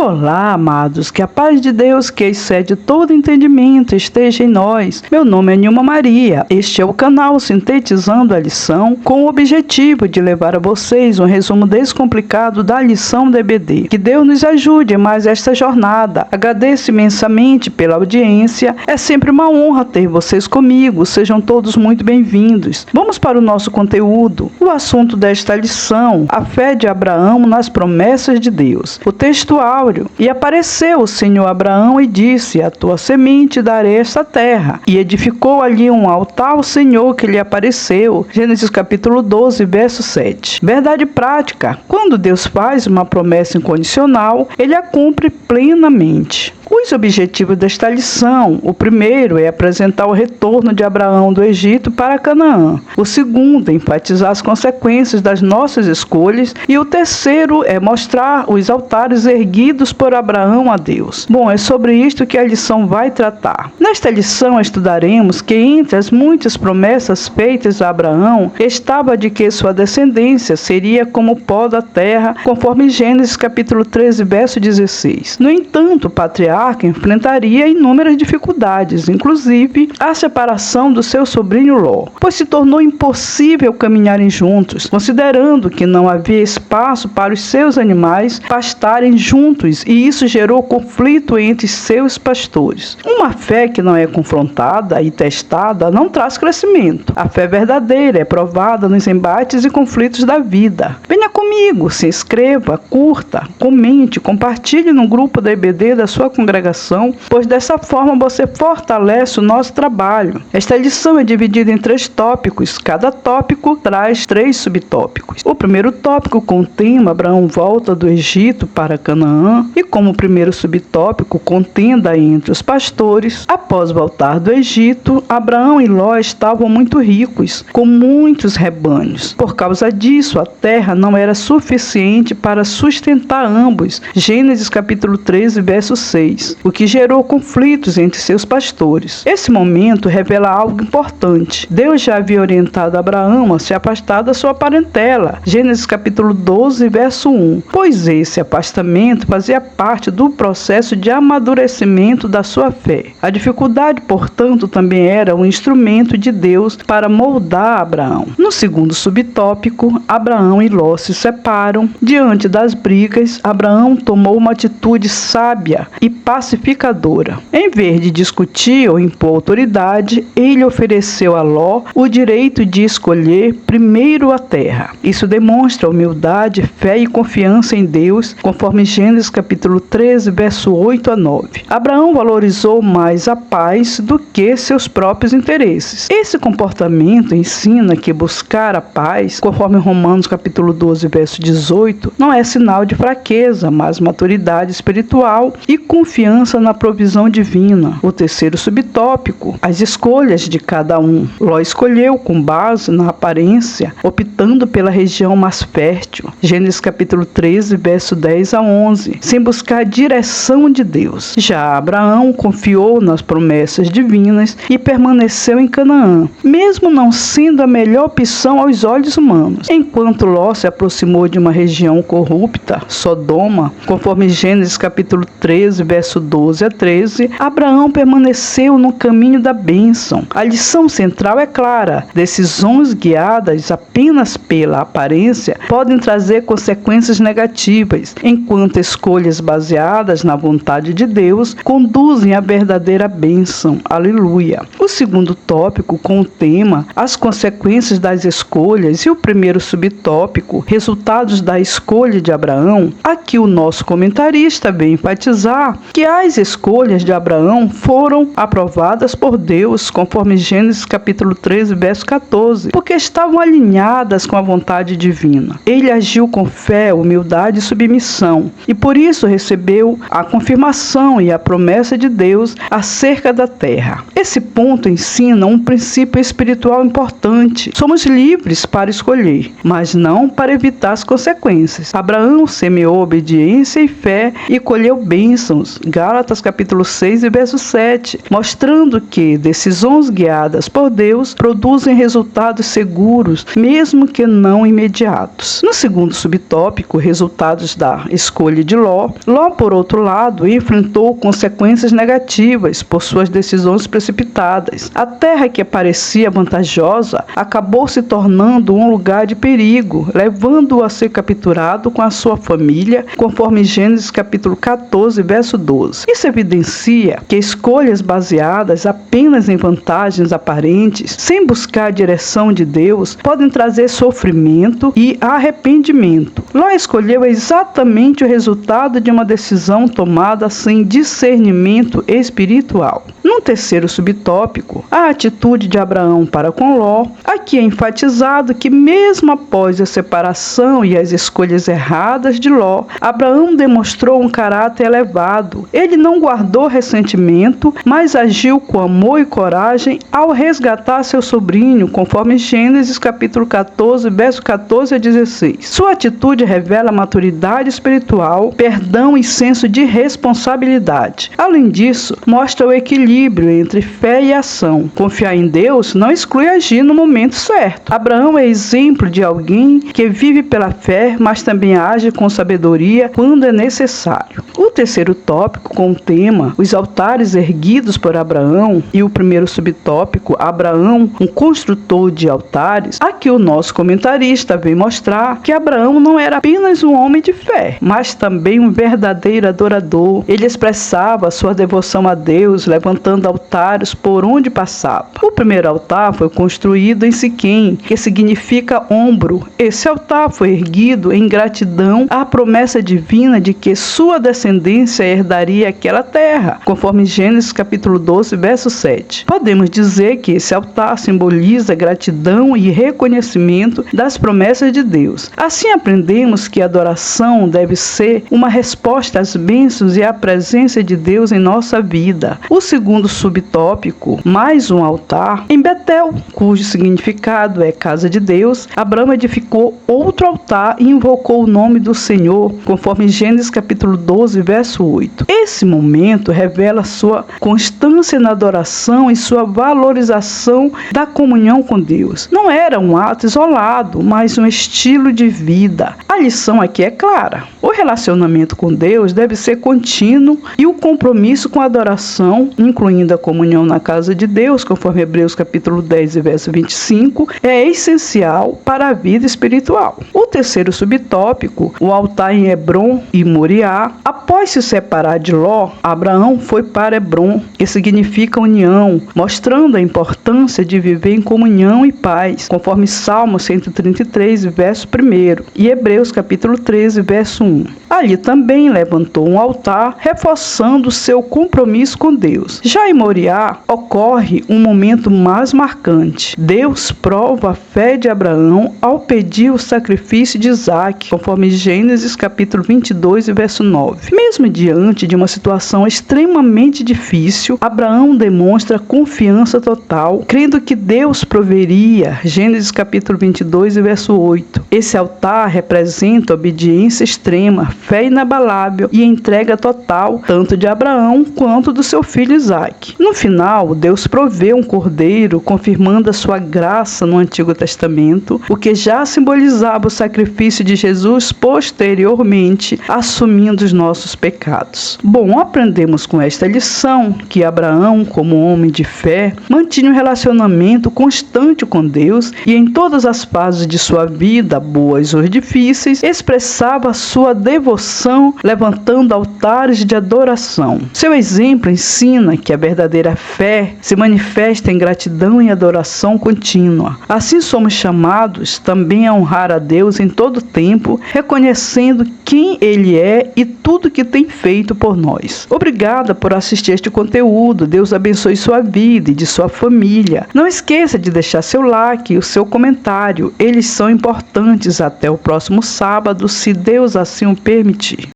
Olá, amados, que a paz de Deus, que excede todo entendimento, esteja em nós. Meu nome é Nilma Maria. Este é o canal Sintetizando a Lição, com o objetivo de levar a vocês um resumo descomplicado da lição da EBD. Que Deus nos ajude em mais esta jornada. Agradeço imensamente pela audiência. É sempre uma honra ter vocês comigo. Sejam todos muito bem-vindos. Vamos para o nosso conteúdo. O assunto desta lição: a fé de Abraão nas promessas de Deus. O texto áureo: e apareceu o Senhor a Abraão e disse: a tua semente darei esta terra. E edificou ali um altar ao Senhor que lhe apareceu. Gênesis capítulo 12, verso 7. Verdade prática: quando Deus faz uma promessa incondicional, Ele a cumpre plenamente. Os objetivos desta lição: o primeiro é apresentar o retorno de Abraão do Egito para Canaã. O segundo, enfatizar as consequências das nossas escolhas. E o terceiro é mostrar os altares erguidos por Abraão a Deus. Bom, é sobre isto que a lição vai tratar. Nesta lição estudaremos que entre as muitas promessas feitas a Abraão, estava de que sua descendência seria como o pó da terra, conforme Gênesis capítulo 13, verso 16. No entanto, o patriarca enfrentaria inúmeras dificuldades, inclusive a separação do seu sobrinho Ló, pois se tornou impossível caminharem juntos, considerando que não havia espaço para os seus animais pastarem juntos, e isso gerou conflito entre seus pastores. Uma fé que não é confrontada e testada não traz crescimento. A fé verdadeira é provada nos embates e conflitos da vida. Venha comigo, se inscreva, curta, comente, compartilhe no grupo da EBD da sua congregação, pois dessa forma você fortalece o nosso trabalho. Esta lição é dividida em 3 tópicos. Cada tópico traz 3 subtópicos. O primeiro tópico, com o tema Abraão volta do Egito para Canaã, e como primeiro subtópico, contenda entre os pastores. Após voltar do Egito, Abraão e Ló estavam muito ricos, com muitos rebanhos. Por causa disso, a terra não era suficiente para sustentar ambos. Gênesis capítulo 13, verso 6, o que gerou conflitos entre seus pastores. Esse momento revela algo importante. Deus já havia orientado Abraão a se afastar da sua parentela. Gênesis capítulo 12, verso 1, pois esse afastamento fazia parte do processo de amadurecimento da sua fé. A dificuldade, portanto, também era um instrumento de Deus para moldar Abraão. No segundo subtópico, Abraão e Ló se separam. Diante das brigas, Abraão tomou uma atitude sábia e pacificadora. Em vez de discutir ou impor autoridade, ele ofereceu a Ló o direito de escolher primeiro a terra. Isso demonstra humildade, fé e confiança em Deus, conforme Gênesis capítulo 13, verso 8 a 9. Abraão valorizou mais a paz do que seus próprios interesses. Esse comportamento ensina que buscar a paz, conforme Romanos capítulo 12, verso 18, não é sinal de fraqueza, mas maturidade espiritual e confiança na provisão divina. O terceiro subtópico: as escolhas de cada um. Ló escolheu com base na aparência, optando pela região mais fértil. Gênesis capítulo 13, verso 10 a 11, sem buscar a direção de Deus. Já Abraão confiou nas promessas divinas e permaneceu em Canaã, mesmo não sendo a melhor opção aos olhos humanos. Enquanto Ló se aproximou de uma região corrupta, Sodoma, conforme Gênesis capítulo 13, verso 12 a 13, Abraão permaneceu no caminho da bênção. A lição central é clara: decisões guiadas apenas pela aparência podem trazer consequências negativas, enquanto escolhas baseadas na vontade de Deus conduzem à verdadeira bênção. Aleluia! O segundo tópico, com o tema as consequências das escolhas, e o primeiro subtópico, resultados da escolha de Abraão. Aqui o nosso comentarista vem enfatizar que as escolhas de Abraão foram aprovadas por Deus, conforme Gênesis capítulo 13, verso 14, porque estavam alinhadas com a vontade divina. Ele agiu com fé, humildade e submissão, e por isso recebeu a confirmação e a promessa de Deus acerca da terra. Esse ponto ensina um princípio espiritual importante. Somos livres para escolher, mas não para evitar evitar as consequências. Abraão semeou obediência e fé e colheu bênçãos. Gálatas capítulo 6 e verso 7, mostrando que decisões guiadas por Deus produzem resultados seguros, mesmo que não imediatos. No segundo subtópico, resultados da escolha de Ló, por outro lado, enfrentou consequências negativas por suas decisões precipitadas. A terra que parecia vantajosa acabou se tornando um lugar de perigo, levando-o a ser capturado com a sua família, conforme Gênesis capítulo 14, verso 12. Isso evidencia que escolhas baseadas apenas em vantagens aparentes, sem buscar a direção de Deus, podem trazer sofrimento e arrependimento. Ló escolheu exatamente o resultado de uma decisão tomada sem discernimento espiritual. No terceiro subtópico, a atitude de Abraão para com Ló, aqui é enfatizado que mesmo após a separação e as escolhas erradas de Ló, Abraão demonstrou um caráter elevado. Ele não guardou ressentimento, mas agiu com amor e coragem ao resgatar seu sobrinho, conforme Gênesis capítulo 14, verso 14 a 16. Sua atitude revela maturidade espiritual, perdão e senso de responsabilidade. Além disso, mostra o equilíbrio entre fé e ação. Confiar em Deus não exclui agir no momento certo. Abraão é exemplo de alguém que vive pela fé, mas também age com sabedoria quando é necessário. O terceiro tópico, com o tema Os altares erguidos por Abraão, e o primeiro subtópico, Abraão, um construtor de altares, aqui o nosso comentarista vem mostrar que Abraão não era apenas um homem de fé, mas também um verdadeiro adorador. Ele expressava sua devoção a Deus, levantando altares por onde passava. O primeiro altar foi construído em Siquém, que significa ombro. Esse altar foi erguido em gratidão à promessa divina de que sua descendência herdaria aquela terra, conforme Gênesis capítulo 12, verso 7. Podemos dizer que esse altar simboliza gratidão e reconhecimento das promessas de Deus. Assim aprendemos que a adoração deve ser uma resposta às bênçãos e à presença de Deus em nossa vida. O segundo subtópico, mais um altar, em Betel, cujo significado é casa de Deus, Abraão edificou outro altar e invocou o nome do Senhor, conforme Gênesis capítulo 12, verso 8. Esse momento revela sua constância na adoração e sua valorização da comunhão com Deus. Não era um ato isolado, mas um estilo de vida. A lição aqui é clara. O relacionamento com Deus deve ser contínuo e o compromisso com a adoração, incluindo a comunhão na casa de Deus, conforme Hebreus capítulo 10 e verso 25, é essencial para a vida espiritual. O terceiro subtópico, o altar em Hebrom e Moriá. Após se separar de Ló, Abraão foi para Hebrom, que significa união, mostrando a importância de viver em comunhão e paz, conforme Salmo 133, verso 1, e Hebreus capítulo 13, verso 1. Ali também levantou um altar, reforçando seu compromisso com Deus. Já em Moriá, ocorre um momento mais marcante. Deus prova a fé de Abraão ao pedir o sacrifício de Isaque, conforme Gênesis capítulo 22, verso 9. Mesmo diante de uma situação extremamente difícil, Abraão demonstra confiança total, crendo que Deus proveria, Gênesis capítulo 22, verso 8. Esse altar representa obediência extrema, fé inabalável e entrega total, tanto de Abraão quanto do seu filho Isaque. No final, Deus proveu um cordeiro, confirmando a sua graça no Antigo Testamento, o que já simbolizava o sacrifício de Jesus posteriormente, assumindo os nossos pecados. Bom, aprendemos com esta lição que Abraão, como homem de fé, mantinha um relacionamento constante com Deus e em todas as fases de sua vida, boas ou difíceis, expressava sua devoção, levantando altares de adoração. Seu exemplo ensina que a verdadeira fé se manifesta em gratidão e adoração contínua. Assim somos chamados também a honrar a Deus em todo tempo, reconhecendo quem Ele é e tudo que tem feito por nós. Obrigada por assistir este conteúdo. Deus abençoe sua vida e de sua família. Não esqueça de deixar seu like e o seu comentário. Eles são importantes. Até o próximo sábado, se Deus assim o permitir.